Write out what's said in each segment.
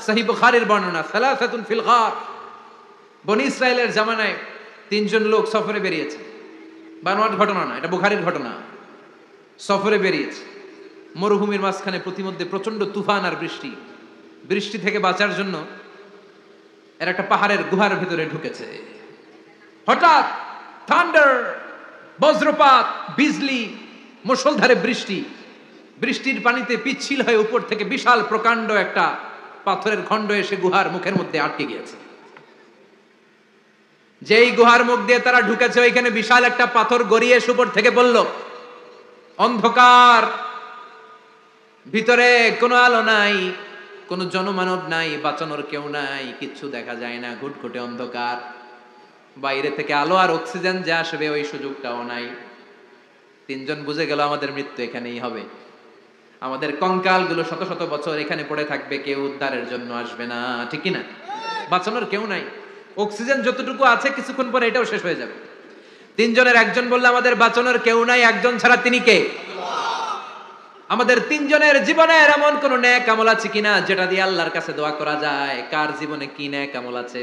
সহিহ বুখারীর বর্ণনা, সালাসাতুন ফিল গার। বনি ইসরাইলের জামানায় তিনজন লোক সফরে বেরিয়েছে, বানোয়াট ঘটনা না, এটা বুখারীর ঘটনা। সফরে বেরিয়েছে, মরুভূমির মাঝখানে প্রতিমধ্যে প্রচন্ড তুফান আর বৃষ্টি। বৃষ্টি থেকে বাঁচার জন্য এর একটা পাহাড়ের গুহার ভিতরে ঢুকেছে। হঠাৎ থান্ডার, বজ্রপাত, বিজলি, মুষলধারে বৃষ্টি। বৃষ্টির পানিতে পিচ্ছিল হয়ে উপর থেকে বিশাল প্রকাণ্ড একটা পাথরের খণ্ড এসে গুহার মুখের মধ্যে আটকে গিয়েছে। যেই গুহার মুখ দিয়ে তারা ঢুকেছে, ওইখানে বিশাল একটা পাথর গড়িয়ে এসে উপর থেকে বলল, অন্ধকার, ভিতরে কোনো আলো নাই, কোনো জনমানব নাই, বাঁচানোর কেউ নাই, কিচ্ছু দেখা যায় না, ঘুটঘুটে অন্ধকার। বাইরে থেকে আলো আর অক্সিজেন যে আসবে ওই সুযোগটাও নাই। তিনজন বুঝে গেল আমাদের মৃত্যু এখানেই হবে, আমাদের কঙ্কাল গুলো শত শত বছর এখানে পড়ে থাকবে, কেউ উদ্ধারের জন্য আসবে না, ঠিক না? বাঁচানোর কেউ নাই, অক্সিজেন যতটুকু আছে কিছুক্ষণ পরে এটাও শেষ হয়ে যাবে। তিনজনের একজন বলল আমাদের বাঁচানোর কেউ নাই, একজন ছাড়া তিনি কে? আমাদের তিনজনের জীবনের এমন কোন নেক আমল আছে কিনা যেটা দিয়ে আল্লাহর কাছে দোয়া করা যায়? কার জীবনে কি নেক আমল আছে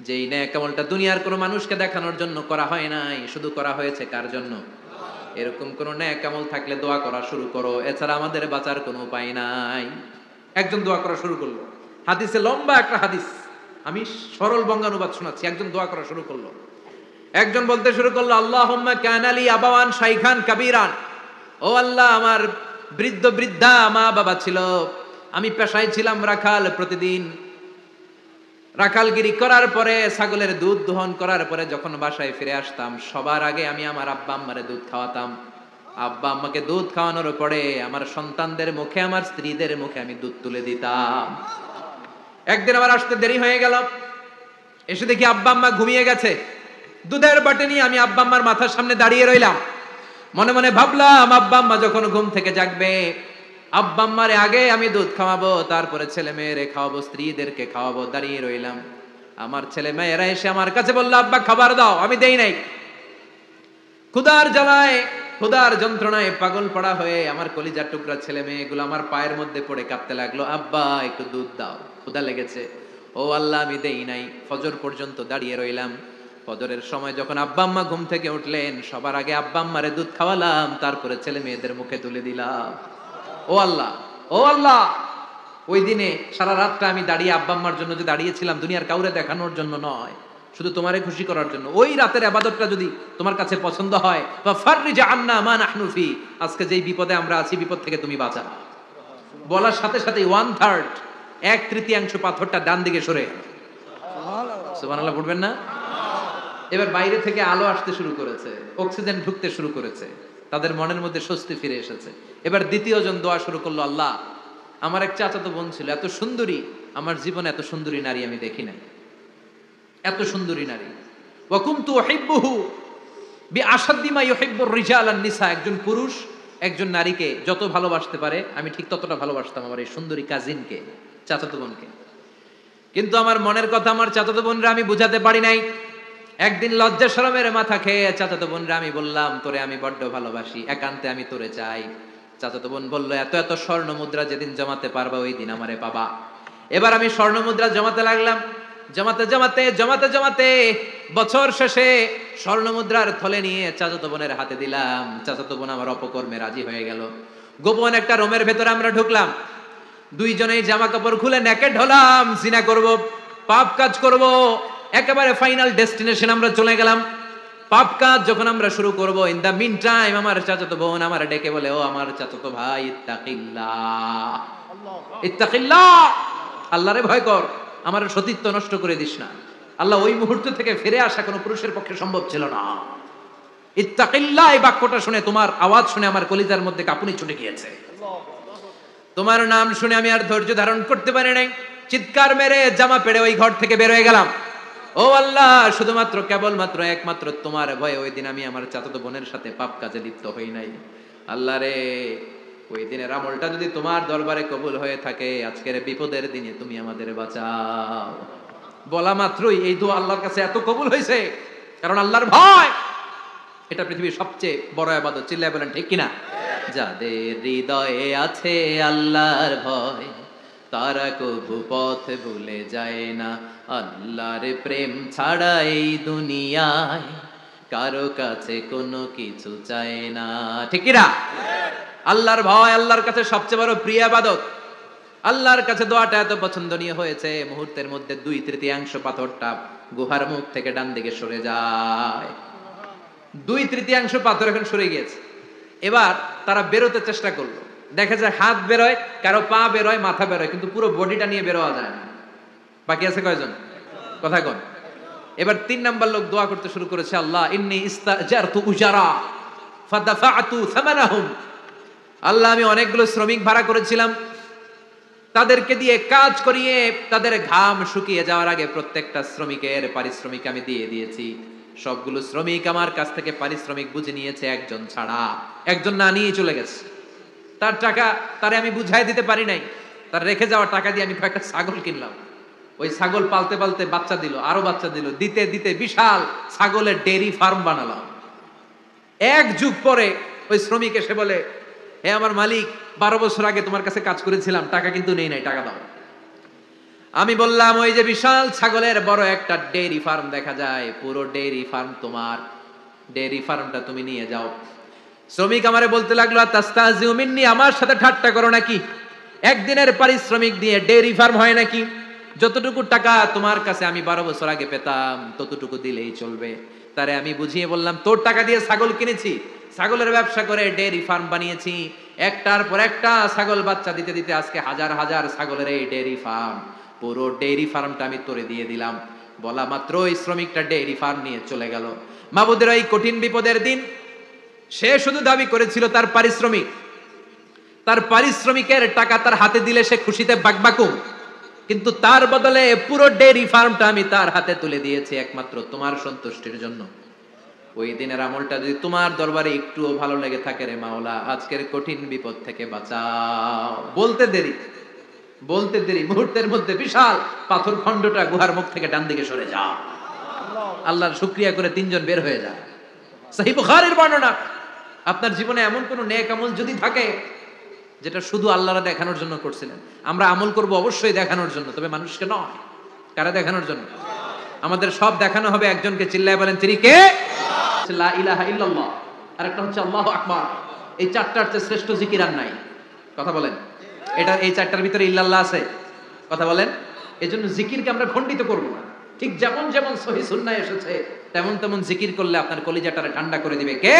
যেই নেক আমলটা দুনিয়ার কোনো মানুষকে দেখানোর জন্য করা হয় নাই, শুধু করা হয়েছে কার জন্য? এরকম কোন নেক আমল থাকলে দোয়া করা শুরু করো, এছাড়া আমাদের বাঁচার কোনো উপায় নাই। একজন দোয়া করা শুরু করলো, হাদিসে লম্বা একটা হাদিস, আমি সরল বঙ্গানুবাদ শোনাচ্ছি। একজন দোয়া করা শুরু করলো, একজন বলতে শুরু করলো, আল্লাহুম্মা কানালি আবাওয়ান শাইখান কাবীরান, ও আল্লাহ, আমার বৃদ্ধ বৃদ্ধা মা বাবা ছিল, আমি পেশায় ছিলাম রাখাল, প্রতিদিন রাখালগিরি করার পরে, ছাগলের দুধ দহন করার পরে যখন বাসায় ফিরে আসতাম, সবার আগে আমি আমার আব্বা আম্মারে দুধ খাওয়াতাম। আব্বা আম্মাকে দুধ খাওয়ানোর পরে আমার সন্তানদের মুখে, আমার স্ত্রীদের মুখে আমি দুধ তুলে দিতাম। একদিন আমার আসতে দেরি হয়ে গেল, এসে দেখি আব্বা আম্মা ঘুমিয়ে গেছে। দুধের বাটি নিয়ে আমি আব্বা আম্মার মাথার সামনে দাঁড়িয়ে রইলাম। মনে মনে ভাবলাম, আব্বা আম্মা যখন ঘুম থেকে জাগবে, আব্বা আম্মারে আগে আমি দুধ খাওয়াবো, তারপরে ছেলে মেয়েরে খাওয়াবো, স্ত্রীদেরকে খাওয়াবো। দাঁড়িয়ে রইলাম, আমার ছেলে মেয়েরা এসে আমার কাছে বললো, আব্বা খাবার দাও, আমি দেই নাই। ক্ষুধার জ্বালায়, ক্ষুধার যন্ত্রণায় পাগল পড়া হয়ে আমার কলিজার টুকরা ছেলে মেয়েগুলো আমার পায়ের মধ্যে পড়ে কাঁদতে লাগলো, আব্বা একটু দুধ দাও, ক্ষুধা লেগেছে। ও আল্লাহ, আমি দেই নাই। ফজর পর্যন্ত দাঁড়িয়ে রইলাম। ফজরের সময় যখন আব্বা আম্মা ঘুম থেকে উঠলেন, সবার আগে আব্বা আম্মারে দুধ খাওয়ালাম, তারপরে ছেলে মেয়েদের মুখে তুলে দিলাম। ও আল্লাহ, ও আল্লাহ, ওই দিনে সারা রাতটা আমি দাঁড়িয়ে আব্বা আম্মার জন্য যে দাঁড়িয়েছিলাম, দুনিয়ার কাউরে দেখানোর জন্য নয়, শুধু তোমারে খুশি করার জন্য। ওই রাতের ইবাদতটা যদি তোমার কাছে পছন্দ হয়, বা ফাররিজ আন্না মা নাহনু ফি, আজকে যেই বিপদে আমরা আছি, বিপদ থেকে তুমি বাঁচাও। বলার সাথে সাথে 1/3, 1/3 পাথরটা ডান দিকে সরে। সুবহানাল্লাহ পড়বেন না? এবার বাইরে থেকে আলো আসতে শুরু করেছে, অক্সিজেন ঢুকতে শুরু করেছে, তাদের মনের মধ্যে স্বস্তি ফিরে এসেছে। এবার দ্বিতীয় জন দোয়া শুরু করলো, আল্লাহ, আমার এক চাচাতো বোন ছিল, এত সুন্দরী, আমার জীবনে এত সুন্দরী নারী আমি দেখি নাই, এত সুন্দরী নারী। ওয়া কুনতু উহিব্বুহু বিআশাদ্দি মা ইউহিব্বুর রিজাল আন নিসা, একজন পুরুষ একজন নারীকে যত ভালোবাসতে পারে, আমি ঠিক ততটা ভালোবাসতাম আমার এই সুন্দরী কাজিনকে, চাচাতো বোনকে। কিন্তু আমার মনের কথা আমার চাচাতো বোনরা আমি বুঝাতে পারি নাই। একদিন লজ্জা শরমের মাথা খেয়ে চাচাতো বোনরা আমি বললাম, তোরে আমি বড্ড ভালোবাসি, একান্তে আমি তোরে চাই। চাচাতো বোন বলল, এত এত স্বর্ণ মুদ্রা যেদিন জমাতে পারবা ওই দিন আমারে পাবা। এবার আমি স্বর্ণ মুদ্রা জমাতে লাগলাম, জমাতে জমাতে জমাতে জমাতে বছর শেষে স্বর্ণ মুদ্রার থলে নিয়ে চাচাতো বোনের হাতে দিলাম। চাচাতো বোন আমার অপকর্মে রাজি হয়ে গেল। গোপন একটা রুমের ভেতরে আমরা ঢুকলাম, দুইজনেই জামা কাপড় খুলে নেকেড হলাম, জিনা করব, পাপ কাজ করব। একেবারে ফাইনাল ডেস্টিনেশন আমরা চলে গেলাম। পাপ কাজ যখন আমরা শুরু করব, ইন দা মিন টাইম আমার চাচাতো বোন আমার ডেকে বলে, ও আমার চাচাতো ভাই, ইত্তাকিল্লাহ, ইত্তাকিল্লাহ, আল্লাহরে ভয় কর, আমার সতীত্ব নষ্ট করে দিস না। আল্লাহ ওই মুহূর্ত থেকে ফিরে আসা কোনো পুরুষের পক্ষে সম্ভব ছিল না। ইত্তাকিল্লাহ, এই বাক্যটা শুনে, তোমার আওয়াজ শুনে আমার কলিজার মধ্যে কাঁপুনি ছুটে গিয়েছে। তোমার নাম শুনে আমি আর ধৈর্য ধারণ করতে পারি নাই, চিৎকার মেরে জামা পেড়ে ওই ঘর থেকে বের হয়ে গেলাম। ও আল্লাহ, শুধুমাত্র কেবলমাত্র একমাত্র তোমার ভয়ে ওই দিন আমি আমার চাচাতো বোনের সাথে পাপ কাজে লিপ্ত হই নাই। আল্লাহ রে, ওই দিনের আমলটা যদি তোমার দরবারে কবুল হয়ে থাকে, আজকের বিপদের দিনে তুমি আমাদের বাঁচাও। বলা মাত্রই এই দোয়া আল্লাহর কাছে এত কবুল হয়েছে, কারণ আল্লাহর ভয় এটা পৃথিবীর সবচেয়ে বড় ইবাদত। চিল্লায় বলেন ঠিক কিনা? যাদের হৃদয়ে আছে আল্লাহর ভয়, তারা কবু পথ ভুলে যায় না। আল্লাহর প্রেম ছাড়া এই দুনিয়ায় কারো কাছে কোনো কিছু চায় না। ঠিক কি না? আল্লাহর ভয় আল্লাহর কাছে সবচেয়ে বড় প্রিয় ইবাদত। আল্লাহর কাছে দোয়াটা এত পছন্দনীয় হয়েছে, মুহূর্তের মধ্যে 2/3 পাথরটা গুহার মুখ থেকে ডান দিকে সরে যায়। 2/3 পাথর এখন সরে গিয়েছে। এবার তারা বেরোতে চেষ্টা করলো, দেখা যায় হাত বেরোয়, কারো পা বেরোয়, মাথা বেরোয়, কিন্তু পুরো বডিটা নিয়ে বেরোয়া যায় না। বাকি আছে কয়জন? কথা কন। এবার 3 নাম্বার লোক দোয়া করতে শুরু করেছে, আল্লাহ ইন্নী ইস্তাজারতু উজারা ফাদাফাতু সামানাহুম। আল্লাহ আমি অনেকগুলো শ্রমিক ভাড়া করেছিলাম, তাদেরকে দিয়ে কাজ করিয়ে তাদের ঘাম শুকিয়ে যাওয়ার আগে প্রত্যেকটা শ্রমিকের পারিশ্রমিক আমি দিয়ে দিয়েছি। সবগুলো শ্রমিক আমার কাছ থেকে পারিশ্রমিক বুঝে নিয়েছে, একজন ছাড়া। একজন না নিয়ে চলে গেছে। তার টাকা তারে আমি বুঝাই দিতে পারি নাই। তার রেখে যাওয়া টাকা দিয়ে আমি কয়েকটা ছাগল কিনলাম। ওই ছাগল পালতে পালতে বাচ্চা দিল, আরো বাচ্চা দিল, দিতে দিতে বিশাল ছাগলের ডেইরি ফার্ম বানালাম। 1 যুগ পরে ওই শ্রমিক এসে বলে, হে আমার মালিক, 12 বছর আগে তোমার কাছে কাজ করেছিলাম, টাকা কিন্তু নেই নাই, টাকা দাও। আমি বললাম, ওই যে বিশাল ছাগলের বড় একটা ডেইরি ফার্ম দেখা যায়, পুরো ডেইরি ফার্ম তোমার, ডেইরি ফার্মটা তুমি নিয়ে যাও। শ্রমিক আমারে বলতে লাগলো, তাস্তাজিউ মিন্নি, আমার সাথে ঠাট্টা করো নাকি? একদিনের পারিশ্রমিক দিয়ে ডেইরি ফার্ম হয় নাকি? যতটুকু টাকা তোমার কাছে আমি 12 বছর আগে পেতাম ততটুকু দিলেই চলবে। তারে আমি বুঝিয়ে বললাম, তোর টাকা দিয়ে ছাগল কিনেছি, ছাগলের ব্যবসা করে ডেইরি ফার্ম বানিয়েছি, একটার পর একটা ছাগল বাচ্চা দিতে দিতে আজকে হাজার হাজার ছাগলের এই ডেইরি ফার্ম, পুরো ডেইরি ফার্মটা আমি তোরে দিয়ে দিলাম। বলা মাত্র ওই শ্রমিকটা ডেইরি ফার্ম নিয়ে চলে গেল। মাবুদের এই কঠিন বিপদের দিন সে শুধু দাবি করেছিল তার পারিশ্রমিক, তার পারিশ্রমিকের টাকা তার হাতে দিলে সে খুশিতে বাকবাকুম, কিন্তু তার বদলে পুরো ডেইরি ফার্মটা আমি তার হাতে তুলে দিয়েছি একমাত্র তোমার সন্তুষ্টির জন্য। ওই দিনের আমলটা যদি তোমার দরবারে একটুও ভালো লেগে থাকে রে মাওলা, আজকের কঠিন বিপদ থেকে বাঁচাও। বলতে দেরি মুহূর্তের মধ্যে বিশাল পাথর খণ্ডটা গুহার মুখ থেকে ডান দিকে সরে যাও। আল্লাহর শুকরিয়া করে 3 জন বের হয়ে যায়। সহিহ বুখারীর বর্ণনা। আপনার জীবনে এমন কোন নেক আমল যদি থাকে যেটা শুধু আল্লাহর দেখানোর জন্য করছিলেন, আমরা আমল করব অবশ্যই দেখানোর জন্য, তবে মানুষকে নয়। কারা দেখানোর জন্য? আমাদের সব দেখানো হবে একজনকে। চিল্লায় বলেন, তিনি কে? লা ইলাহা ইল্লাল্লাহ, আর একটা হচ্ছে আল্লাহু আকবার। এই 4টার চেয়ে শ্রেষ্ঠ জিকির আর নাই। কথা বলেন, এটা এই 4টার ভিতরে ইল্লাল্লাহ আছে? কথা বলেন। এজন্য জিকিরকে আমরা খণ্ডিত করব না। ঠিক যেমন যেমন সহিহ সুন্নাহ এসেছে তেমন তেমন জিকির করলে আপনার কলিজাটারে ঠান্ডা করে দিবে কে?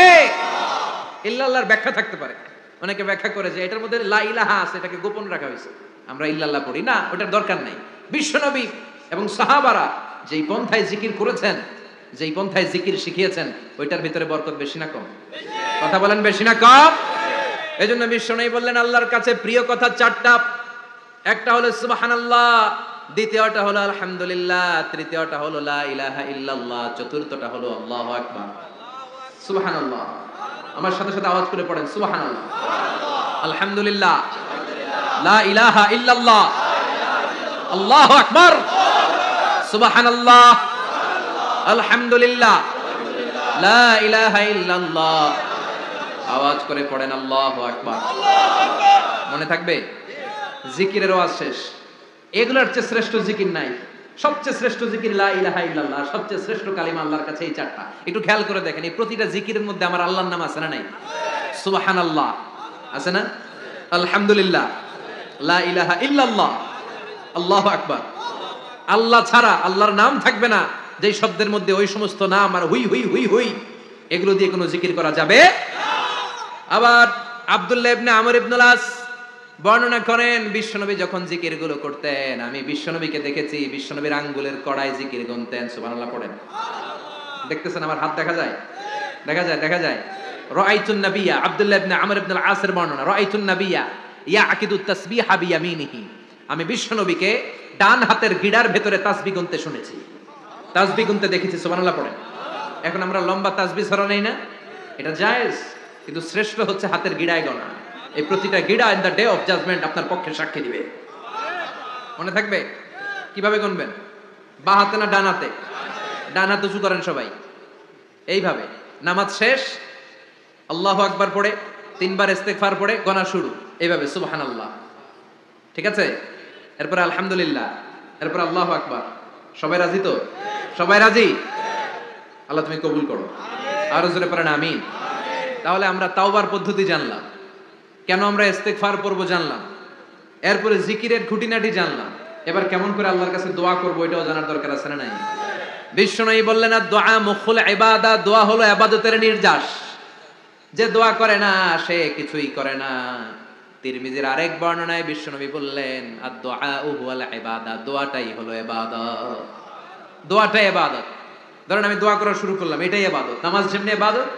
ইল্লাল্লাহর ব্যাখ্যা থাকতে পারে। অনেকে ব্যাখ্যা করে যে এটার মধ্যে লা ইলাহা আছে, এটাকে গোপন রাখা হয়েছে, আমরা ইল্লাল্লাহ পড়ি না, ওটার দরকার নাই। বিশ্বনবী এবং সাহাবারা যেই পন্থায় জিকির করেছেন, যেই পন্থায় জিকির শিখিয়েছেন, ওইটার ভিতরে বরকত বেশি না কম? কথা বলেন, বেশি না কম? এজন্য বিশ্বনবী বললেন আল্লাহর কাছে প্রিয় কথা 4টা। একটা হলো সুবহানাল্লাহ, দ্বিতীয়টা হলো আলহামদুলিল্লাহ, তৃতীয়টা হলো লা ইলাহা ইল্লাল্লাহ, চতুর্থটা হলো আল্লাহু আকবার। সুবহানাল্লাহ, আমার সাথে সাথে আওয়াজ করে পড়েন, সুবহানাল্লাহ, আলহামদুলিল্লাহ, লা ইলাহা ইল্লাল্লাহ, আল্লাহু আকবার, সুবহানাল্লাহ, আলহামদুলিল্লাহ, লা ইলাহা ইল্লাল্লাহ। আওয়াজ করে পড়েন আল্লাহু আকবার। মনে থাকবে? জিকিরের ওয়াজ শেষ। এগুলোর চেয়ে শ্রেষ্ঠ জিকির নাই। সবচেয়ে শ্রেষ্ঠ জিকির লা ইলাহা ইল্লাল্লাহ, সবচেয়ে শ্রেষ্ঠ কালিমা আল্লাহর কাছে এই 4টা। একটু খেয়াল করে দেখেন, এই প্রতিটা জিকিরের মধ্যে আমার আল্লাহর নাম আছে না নাই? সুবহানাল্লাহ আছে না? আলহামদুলিল্লাহ, লা ইলাহা ইল্লাল্লাহ, আল্লাহু আকবার। আল্লাহ ছাড়া আল্লাহর নাম থাকবে না যেই শব্দের মধ্যে ওই সমস্ত নাম আর হুই হুই হুই হুই, এগুলো দিয়ে কোনো জিকির করা যাবে না। আবার আব্দুল্লাহ ইবনে আমর ইবনুল আস বর্ণনা করেন, বিশ্বনবী যখন জিকির গুলো করতেন, আমি বিশ্বনবীকে দেখেছি বিশ্বনবীর আঙ্গুলের কড়াই জিকির গুনতেন। সুবহানাল্লাহ পড়েন। দেখতেছেন আমার হাত দেখা যায়? দেখা যায়। রাআইতুন নাবিয়্যা, আব্দুল্লাহ ইবনে আমর ইবনুল আসের বর্ণনা, রাআইতুন নাবিয়্যা ইয়াকিদুত তাসবিহা বিয়ামিনিহি, আমি বিশ্বনবীকে ডান হাতের গিড়ার ভেতরে তাসবিহ গুনতে শুনেছি, তাসবিহ গুনতে দেখেছি। সুবহানাল্লাহ পড়েন। এখন আমরা লম্বা তাসবিহ ছড়া নেই না, এটা জায়েজ, কিন্তু শ্রেষ্ঠ হচ্ছে হাতের গিড়ায় গোনা। এই প্রতিটা গিড়া in the day of judgement আপনার পক্ষে সাক্ষী দিবে। মনে থাকবে? কিভাবে গুনবেন? বা হাতে না ডান হাতে? ডান হাত উঁচু করেন সবাই, এইভাবে। নামাজ শেষ, আল্লাহু আকবার পড়ে 3 বার ইস্তেগফার পড়ে গোনা শুরু, এইভাবে সুবহানাল্লাহ। ঠিক আছে? এরপর আলহামদুলিল্লাহ, এরপর আল্লাহু আকবার। সবাই রাজি তো? সবাই রাজি? আল্লাহ তুমি কবুল করো। আরো জোরে পড়েন আমিন। তাহলে আমরা তাওবার পদ্ধতি জানলাম, কেন আমরা ইস্তেগফার পড়বো জানলাম, এরপরে জিকিরের খুঁটিনাটি জানলাম। এবার কেমন করে আল্লাহর কাছে দোয়া করবো এটাও জানার দরকার আছে না নাই? বিশ্বনবী বললেন আর দোয়া মুখুল ইবাদা, দোয়া হলো ইবাদতের নির্যাস। যে দোয়া করে না সে কিছুই করে না। তিরমিজির আরেক বর্ণনায় বিশ্বনবী বললেন আর দোয়া হুয়াল ইবাদা, দোয়াটাই হলো ইবাদত। দোয়াটাই ইবাদত। ধরেন আমি দোয়া করা শুরু করলাম, এটাই ইবাদত। নামাজ যেমনি ইবাদত,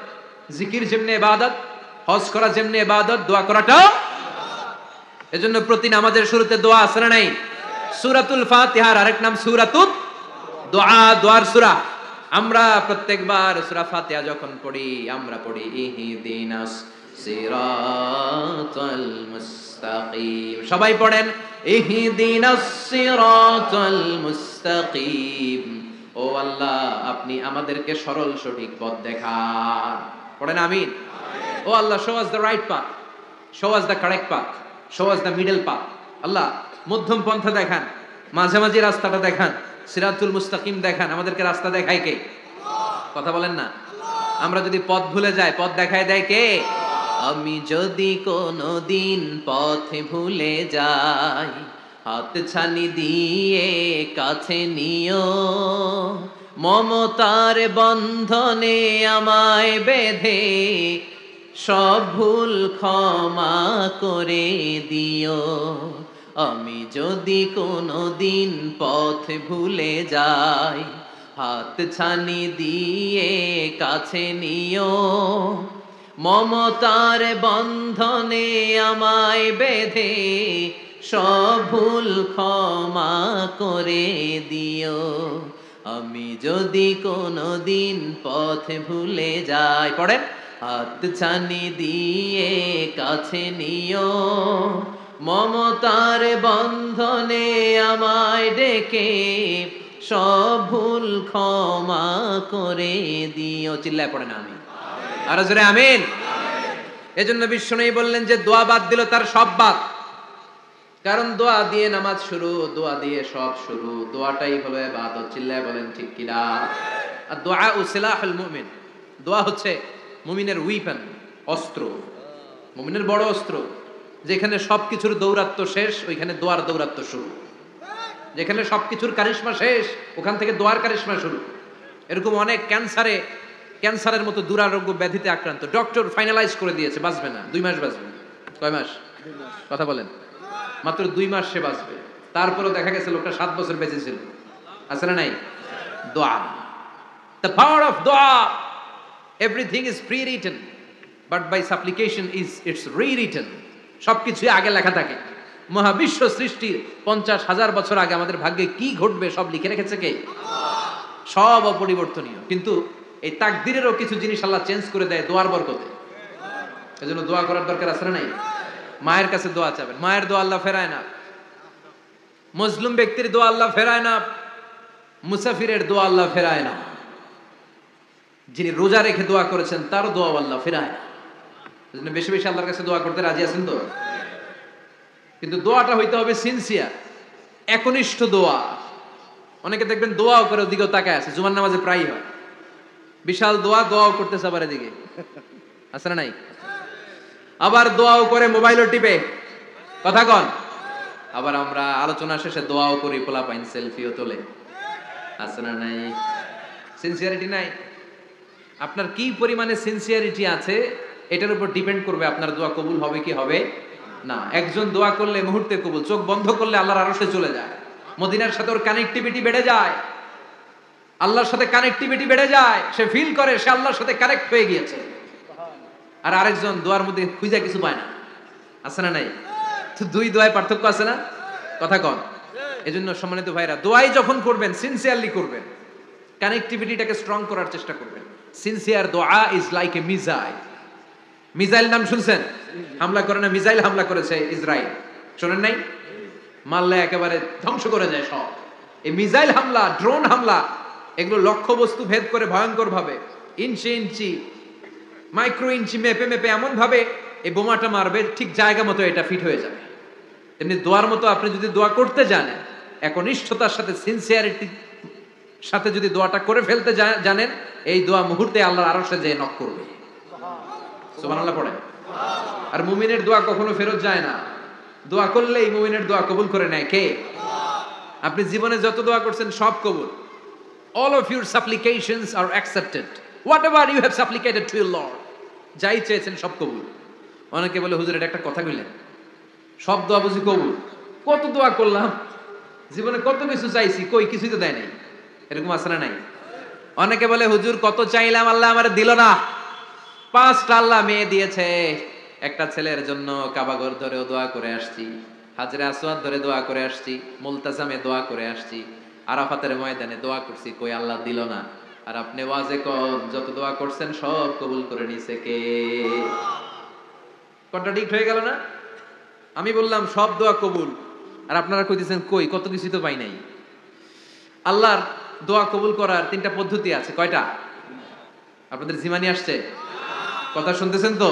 জিকির যেমনি ইবাদত, হজ করা যেমনি ইবাদত, দোয়া করাটাও। এজন্য প্রতি নামাজের শুরুতে দোয়া আছে না নাই? সূরাতুল ফাতিহার আরেক নাম সূরাতুদ দোয়া, দোয়ার সূরা। আমরা প্রত্যেকবার সূরা ফাতিহা যখন পড়ি আমরা পড়ি ইহদিনাস সিরাতাল মুস্তাকিম। সবাই পড়েন ইহদিনাস সিরাতাল মুস্তাকিম। ও আল্লাহ আপনি আমাদেরকে সরল সঠিক পথ দেখান। পড়েন আমিন। ও আল্লাহ, show us the right path, show us the correct path, show us the middle path. আল্লাহ মধ্যম পন্থা দেখান, মাঝামাঝি রাস্তাটা দেখান, সিরাতুল মুস্তাকিম দেখান। আমাদেরকে রাস্তা দেখায় কে? কথা বলেন না। আমরা যদি পথ ভুলে যাই পথ দেখায় দেয় কে? আমি যদি কোনদিন পথে ভুলে যাই হাত ছানি দিয়ে কাছে নিও, মমতার বন্ধনে আমায় বেঁধে সব ভুল ক্ষমা করে দিও। আমি যদি কোনদিন পথ ভুলে যাই হাত ছানি দিয়ে কাছে নিও, মমতার বন্ধনে আমায় বেঁধে সব ভুল ক্ষমা করে দিও। আমি যদি কোনদিন পথ ভুলে যাই, পড়েন, হাত ছানি দিয়ে কাছে নিও, মমতার বন্ধনে আমায় ডেকে সব ভুল ক্ষমা করে দিও। চিল্লায় পড়েন আমিন। আরো জোরে আমিন। এজন্য বিশ্বনবী বললেন যে দোয়া বাদ দিল তার সব বাদ। কারণ দোয়া দিয়ে নামাজ শুরু, দোয়া দিয়ে সব শুরু। দোয়াটাই হলো ইবাদত। চিল্লায় বলেন ঠিক কিনা? আর দোয়া সিলাহুল মুমিন, দোয়া হচ্ছে মুমিনের উইপন, অস্ত্র, মুমিনের বড় অস্ত্র। যেখানে সবকিছুর দৌরাত্ম্য শেষ ওইখানে দোয়ার দৌরাত্ম্য শুরু। যেখানে সবকিছুর কারিশমা শেষ ওখান থেকে দোয়ার কারিশমা শুরু। এরকম অনেক ক্যান্সারের মতো দুরারোগ্য ব্যাধিতে আক্রান্ত, ডক্টর ফাইনালাইজ করে দিয়েছে বাঁচবে না, 2 মাস বাঁচবে। কয় মাস? কথা বলেন। মাত্র 2 মাস সে বাঁচবে। তারপরেও দেখা গেছে লোকটা 7 বছর বেঁচে ছিল। আছে না নাই? দোয়া, the power of দোয়া। Everything is pre-written, but by supplication is it's rewritten. সবকিছু আগে লেখা থাকে। মহাবিশ্ব সৃষ্টির 50,000 বছর আগে আমাদের ভাগ্যে কি ঘটবে সব লিখে রেখেছে কে? সব অপরিবর্তনীয়। কিন্তু এই তাকদিরেরও কিছু জিনিস আল্লাহ চেঞ্জ করে দেয় দোয়ার বরকতে। এজন্য দোয়া করার দরকার আছে না নাই? মায়ের কাছে দোয়া চাবেন, মায়ের দোয়া আল্লাহ ফেরায় না। মুসলিম ব্যক্তির দোয়া আল্লাহ ফেরায় না। মুসাফিরের দোয়া আল্লাহ ফেরায় না। যিনি রোজা রেখে দোয়া করেছেন তার দোয়া আল্লাহ ফেরায় না। এজন্য বেশি বেশি আল্লাহর কাছে দোয়া করতে রাজি আছেন তো? কিন্তু দোয়াটা হইতে হবে সিনসিয়ার, একনিষ্ঠ দোয়া। অনেকে দেখবেন দোয়াও করে ওদিকেও তাকায় আছে, জুমার নামাজে প্রায় হয় বিশাল দোয়া, দোয়াও করতেছে আবার এদিকে, আছে না নাই? আবার দোয়াও করে মোবাইলও টিপে, কথা কন। আবার আমরা আলোচনা শেষে দোয়াও করি, পোলা পাইন সেলফিও তোলে, আছে না নাই? সিনসিয়ারিটি নাই। আপনার কি পরিমাণে সিনসিয়ারিটি আছে এটার উপর ডিপেন্ড করবে আপনার দোয়া কবুল হবে কি হবে না। একজন দোয়া করলে মুহূর্তে কবুল, চোখ বন্ধ করলে আল্লাহর আরশে চলে যায়, মদিনার সাথে ওর কানেক্টিভিটি বেড়ে যায়, আল্লাহর সাথে কানেক্টিভিটি বেড়ে যায়, সে ফিল করে সে আল্লাহর সাথে কানেক্ট হয়ে গিয়েছে। আর আরেকজন দোয়ার মধ্যে খুঁজে কিছু পায় না, আছে না নাই? তো দুই দোয়ায় পার্থক্য আছে না, কথা কন। এজন্য সম্মানিত ভাইরা, দোয়াই যখন করবেন সিনসিয়ারলি করবেন, কানেক্টিভিটিটাকে স্ট্রং করার চেষ্টা করবেন। সিনসিয়ার দোয়া is like a missile. Missile নাম শুনছেন? হামলা করে না, মিসাইল হামলা করেছে ইসরায়েল, শোনেন নাই? মারলে একেবারে ধ্বংস করে যায় সব। এই মিসাইল হামলা, ড্রোন হামলা, এগুলো লক্ষ্য বস্তু ভেদ করে ভয়ঙ্কর ভাবে, ইঞ্চি ইঞ্চি, মাইক্রো ইঞ্চি মেপে মেপে এমন ভাবে এই বোমাটা মারবে ঠিক জায়গা মতো এটা ফিট হয়ে যাবে। তেমনি দোয়ার মতো আপনি যদি দোয়া করতে জানেন, একনিষ্ঠতার সাথে সিনসিয়ারিটি সাথে যদি দোয়াটা করে ফেলতে জানেন, এই দোয়া মুহূর্তে আল্লাহর আরশে যেয়ে নক করবে। সুবহানাল্লাহ পড়ে। আর মুমিনের দোয়া কখনো ফেরত যায় না। দোয়া করলেই মুমিনের দোয়া কবুল করে নেয় কে? আপনি জীবনে যত দোয়া করছেন সব কবুল। All of your supplications are accepted. Whatever you have supplicated to your Lord, যাই চেয়েছেন সব কবুল। অনেকে বলে হুজুর এটা একটা কথা কইলেন, সব দোয়া বুঝি কবুল? কত দোয়া করলাম, জীবনে কত কিছু চাইছি, কই কিছুই তো দেয় নাই। এরকম আছে না নাই? অনেকে বলে হুজুর কত চাইলাম আল্লাহ আমারে দিল না। 5টা আল্লাহ মেয়ে দিয়েছে, একটা ছেলের জন্য কাবাঘর ধরেও দোয়া করে আসছি, হাজরে আসওয়াদ ধরে দোয়া করে আসছি, মুলতাজামে দোয়া করে আসছি, আরাফাতের ময়দানে দোয়া করছি, কই আল্লাহ দিল না। আর আপনি ওয়াজে কম যত দোয়া করছেন সব কবুল করে নিছে কে? কন্ট্রাডিক্ট হয়ে গেল না? আমি বললাম সব দোয়া কবুল, আর আপনারা কইতেছেন কই কত কিছু তো পাই নাই। আল্লাহর দোয়া কবুল করার 3টা পদ্ধতি আছে। কয়টা? আপনাদের জিমানি আসছে? কথা শুনতেছেন তো?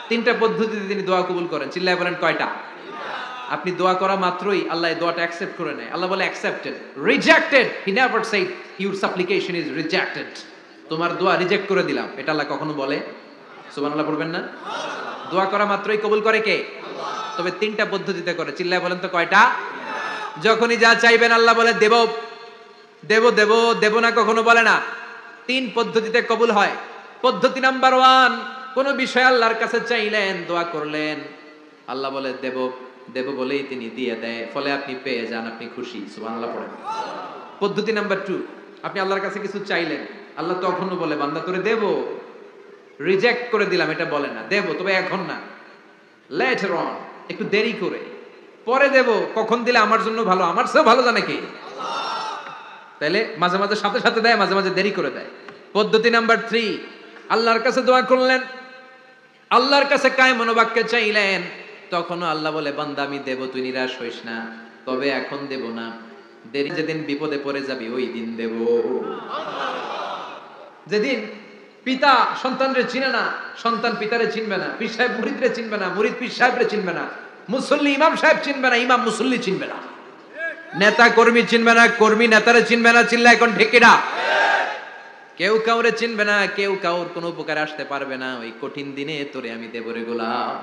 3টা পদ্ধতিতে তিনি দোয়া কবুল করেন। চিল্লায় বলেন কয়টা? আপনি দোয়া করা মাত্রই আল্লাহ এই দোয়াটা অ্যাকসেপ্ট করে নেয়। আল্লাহ বলে accepted, rejected he never shed your সাপ্লিকেশন is rejected. তোমার দোয়া রিজেক্ট করে দিলাম, এটা আল্লাহ কখনো বলে? সুবহানাল্লাহ পড়বেন না? দোয়া করা মাত্রই কবুল করে কে? তবে 3টা পদ্ধতিতে করে। চিল্লায় বলেন তো কয়টা? যখনই যা চাইবেন আল্লাহ বলে দেব দেব দেব দেব না, কখনো বলে না। 3 পদ্ধতিতে কবুল হয়। পদ্ধতি নাম্বার 1, কোন বিষয় আল্লাহর কাছে চাইলেন, দোয়া করলেন, আল্লাহ বলে দেব দেব বলেই তিনি দিয়ে দেয়, ফলে আপনি পেয়ে যান, আপনি খুশি। সুবহানাল্লাহ পড়েন। পদ্ধতি নাম্বার 2, আপনি আল্লাহর কাছে কিছু চাইলেন, আল্লাহ তখনও বলে বান্দা তোরে দেব, রিজেক্ট করে দিলাম এটা বলে না, দেব তবে এখন না, লেটার অন, একটু দেরি করে, পরে দেব, কখন দিলে আমার জন্য ভালো, আমার চেয়ে ভালো জানে কে? তাইলে মাঝে মাঝে সাথে সাথে দেয়, মাঝে মাঝে দেরি করে দেয়। পদ্ধতি নাম্বার 3, আল্লাহর কাছে দোয়া করলেন, আল্লাহর কাছে কায় মনোবাক্যে চাইলেন, তখনও আল্লাহ বলে বান্দা আমি দেব, তুই নিরাশ হইস না, তবে এখন দেব না, দেরি যেদিন বিপদে পড়ে যাবি ওই দিন দেব। যেদিন পিতা সন্তানরে চিনে না, সন্তান পিতারে চিনবে না, পীর সাহেব মুরিদরে চিনবে না, মুরিদ পীর সাহেবরে চিনবে না, মুসল্লি ইমাম সাহেব চিনবে না, ইমাম মুসল্লি চিনবে না, নেতা কর্মী চিনবে না, কর্মী নেতারে চিনবে না। চিল্লা এখন ঠিক কিনা? কেউ কাউরে চিনবে না, কেউ কাউর কোনো উপকারে আসতে পারবে না। ওই কঠিন দিনে তোরে আমি দেব রে গোলাম।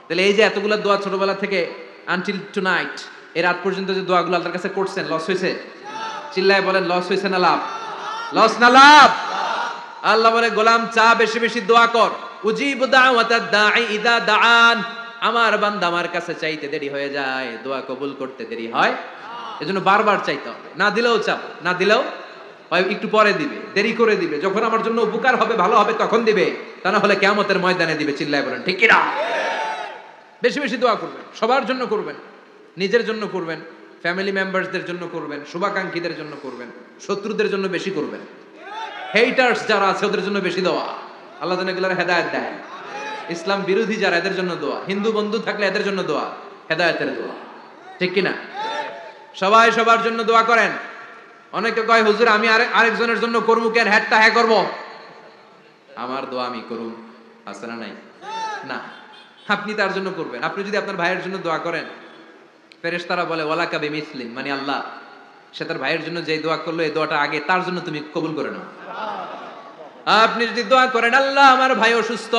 তাহলে এই যে এতগুলা দোয়া ছোটবেলা থেকে আনটিল টুনাইট, এই রাত পর্যন্ত যে দোয়াগুলো আল্লাহর কাছে করছেন, লস হয়েছে? চিল্লায় বলেন লস হয়েছে না লাভ? লস না লাভ? আল্লাহ বলে গোলাম চা বেশি বেশি দোয়া কর, উজিবু দাওয়াতাদ দাঈ ইযা দাআন। আমার বান্দা আমার কাছে চাইতে দেরি হয়ে যায়, দোয়া কবুল করতে দেরি হয়, এজন্য বারবার চাইতে হবে। না দিলেও চাবো, না দিলেও হয় একটু পরে দিবে, দেরি করে দিবে, যখন আমার জন্য উপকার হবে, ভালো হবে, তখন দিবে, তা না হলে কিয়ামতের ময়দানে দিবে। চিল্লায় বলেন ঠিক কিনা? বেশি বেশি দোয়া করবেন, সবার জন্য করবেন, নিজের জন্য করবেন, ফ্যামিলি মেম্বারসদের জন্য করবেন, শুভাকাঙ্ক্ষীদের জন্য করবেন, শত্রুদের জন্য বেশি করবেন, হেটার্স যারা আছে ওদের জন্য বেশি দোয়া। আল্লাহ যেন এগুলোর হেদায়েত দেয়। ইসলাম বিরোধী যারা, এদের জন্য দোয়া। হিন্দু বন্ধু থাকলে এদের জন্য দোয়া, হেদায়েতের দোয়া। ঠিক কিনা? সবাই সবার জন্য দোয়া করেন। অনেকে কয় হুজুর আমি আরেকজনের জন্য করবো কেন, হ্যাটটা হ্যাঁ করবো, আমার দোয়া আমি করুম, আছে না নাই? না, আপনি তার জন্য করবেন। আপনি যদি আপনার ভাইয়ের জন্য দোয়া করেন, ফেরেশতারা বলে ওয়ালাকা বিমিসলিন, মানে আল্লাহ সে তার ভাইয়ের জন্য যে দোয়া করলো, এই দোয়াটা আগে তার জন্য তুমি কবুল করে নাও। আপনি যদি দোয়া করেন আল্লাহ আমার ভাই অসুস্থ,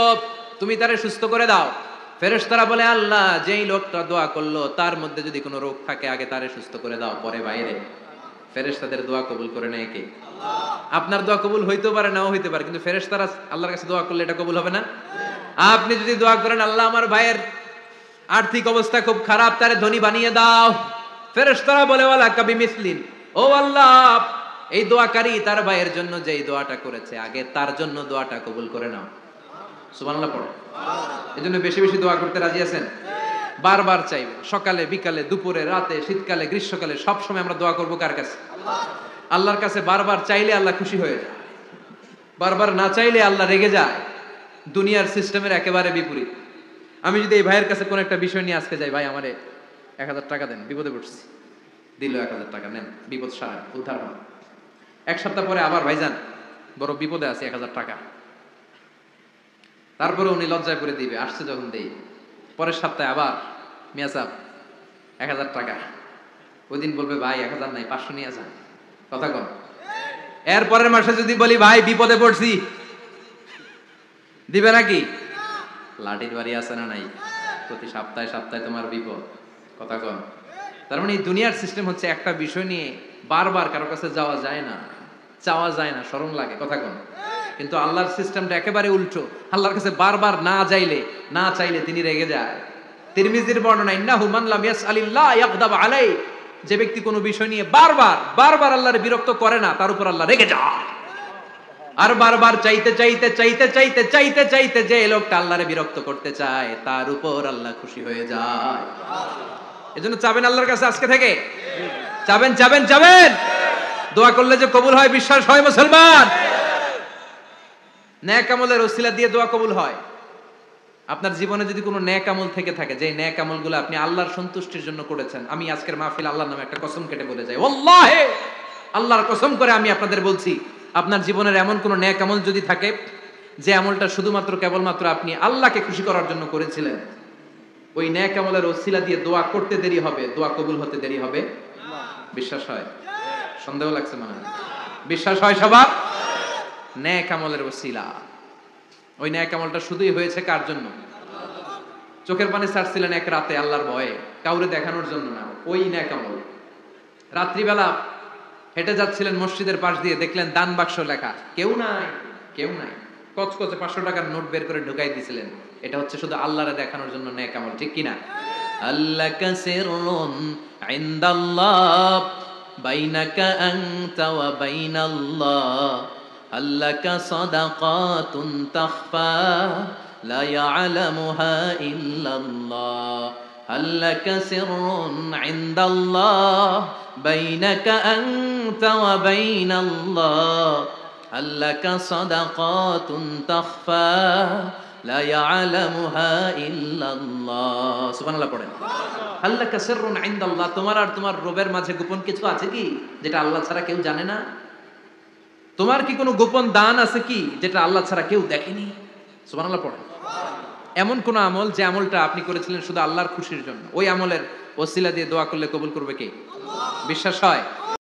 তুমি তারে সুস্থ করে দাও, ফেরেশতারা বলে আল্লাহ যেই লোকটা দোয়া করলো তার মধ্যে যদি কোনো রোগ থাকে আগে তারে সুস্থ করে দাও, পরে বাইরে। ফেরেশতাদের দোয়া কবুল করে নেয় কে? আল্লাহ। আপনার দোয়া কবুল হইতে পারে, নাও হইতে পারে, কিন্তু ফেরেশতারা আল্লাহর কাছে দোয়া করলে এটা কবুল হবে না? আপনি যদি দোয়া করেন আল্লাহ আমার ভাইয়ের আর্থিক অবস্থা খুব খারাপ, তারে ধনী বানিয়ে দাও, ফেরেশতারা বলে ওয়ালাকা বিমিসলিন, ও আল্লাহ এই দোয়াকারী তার ভাইয়ের জন্য যেই দোয়াটা করেছে আগে তার জন্য দোয়াটা কবুল করে নাও। সুবহানাল্লাহ পড়ো। এজন্য বেশি বেশি দোয়া করতে রাজি আছেন? বারবার চাইবেন, সকালে বিকালে দুপুরে রাতে শীতকালে গ্রীষ্মকালে সব সময় আমরা দোয়া করব কার কাছে? আল্লাহর কাছে। বারবার চাইলে আল্লাহ খুশি হয়ে যায়, বারবার না চাইলে আল্লাহ রেগে যায়। দুনিয়ার সিস্টেমের একেবারে বিপরীত। আমি যদি এই ভাইয়ের কাছে কোন একটা বিষয় নিয়ে আজকে যাই, ভাই আমারে 1000 টাকা দেন, বিপদে পড়ছি, দিল 1000 টাকা, নেন বিপদ সারা উদ্ধার হন। এক সপ্তাহ পরে আবার ভাইজান বড় বিপদে আছে, 1000 টাকা, তারপরে উনি লজ্জায় পড়ে দিবে, আসছে যখন দেই। পরের সপ্তাহে আবার মিয়া সাহেব 1000 টাকা। ওই দিন বলবে ভাই 1000 নাই, 500 নিয়ে যান। কথা কন। এর পরের মাসে যদি বলি ভাই বিপদে পড়ছি, দিবে নাকি? লাঠির বাড়ি আছে না নাই? প্রতি সপ্তাহে সপ্তাহে তোমার বিপদ। কথা কন। তার মানে এই দুনিয়ার সিস্টেম হচ্ছে একটা বিষয় নিয়ে বারবার কারো কাছে যাওয়া যায় না, চাওয়া যায় না, শরম লাগে। কথা কন। কিন্তু আল্লাহর সিস্টেমটা একেবারে উল্টো। আল্লাহর কাছে বারবার না চাইলে তিনি রেগে যায়। তিরমিজির বর্ণনা, ইন্নাহু মান লাম ইয়াসআলিল্লাহ ইয়াগদাব আলাই, যে ব্যক্তি কোনো বিষয় নিয়ে বারবার আল্লাহর বিরক্ত করে না, তার উপর আল্লাহ রেগে যায়। আর বারবার চাইতে যে লোকটা আল্লাহরে বিরক্ত করতে চায়, তার উপর আল্লাহ খুশি হয়ে যায়। এজন্য চাবেন আল্লাহর কাছে আজকে থেকে, চাবেন। দোয়া করলে যে কবুল হয় বিশ্বাস হয় মুসলমান। নেক আমলের ওসিলা দিয়ে দোয়া কবুল হয়। আপনার জীবনে যদি কোনো নেক আমল থেকে থাকে, যে নেক আমলগুলো আপনি আল্লাহর সন্তুষ্টির জন্য করেছেন, আমি আজকের মাহফিল আল্লাহর নামে একটা কসম কেটে বলে যাই, ওয়াল্লাহি আল্লাহর কসম করে আমি আপনাদের বলছি, আপনার জীবনের এমন কোনো নেক আমল যদি থাকে, যে আমলটা শুধুমাত্র কেবলমাত্র আপনি আল্লাহকে খুশি করার জন্য করেছিলেন, ওই নেক আমলের ওসিলা দিয়ে দোয়া করতে দেরি হবে, দোয়া কবুল হতে দেরি হবে। বিশ্বাস হয়? সন্দেহ লাগছে মনে হয়? বিশ্বাস হয় সবার? নেক আমলের ওসিলা, ওই নেক আমলটা শুধুই হয়েছে কার জন্য? চোখের পানি ছাড়ছিলেন এক রাতে আল্লাহর ভয়ে, কাউরে দেখানোর জন্য না। ওই নেক আমল। রাত্রিবেলা হেঁটে যাচ্ছিলেন মসজিদের পাশ দিয়ে, দেখলেন দান বাক্স লেখা, কেউ নাই। কচকচে 500 টাকার নোট বের করে ঢুকাই দিয়েছিলেন। এটা হচ্ছে শুধু আল্লাহরে দেখানোর জন্য নেক আমল, ঠিক কিনা? আল্লাকা সিররুন ইনদাল্লাহ বাইনাকা আনতা ওয়া বাইনাল্লাহ, আল্লাকা সাদাকাতুন তাখফা লা ইয়ালামুহা ইল্লাল্লাহ, আল্লাকা সিররুন ইনদাল্লাহ বাইনাকা আনতা ওয়া বাইনাল্লাহ, আল্লাকা সাদাকাতুন তাখফা লা ইয়ালামুহা ইল্লাল্লাহ। সুবহানাল্লাহ পড়েন। আল্লাকা সিররুন ইনদাল্লাহ, তোমার আর তোমার রবের মাঝে গোপন কিছু আছে কি, যেটা আল্লাহ ছাড়া কেউ জানে না? তোমার কি কোনো গোপন দান আছে কি, যেটা আল্লাহ ছাড়া কেউ দেখেনি? সুবহানাল্লাহ পড়েন। এমন কোন আমল, যে আমলটা আপনি করেছিলেন শুধু আল্লাহর খুশির জন্য, ওই আমলের ওসিলা দিয়ে দোয়া করলে কবুল করবে কে? বিশ্বাস হয়?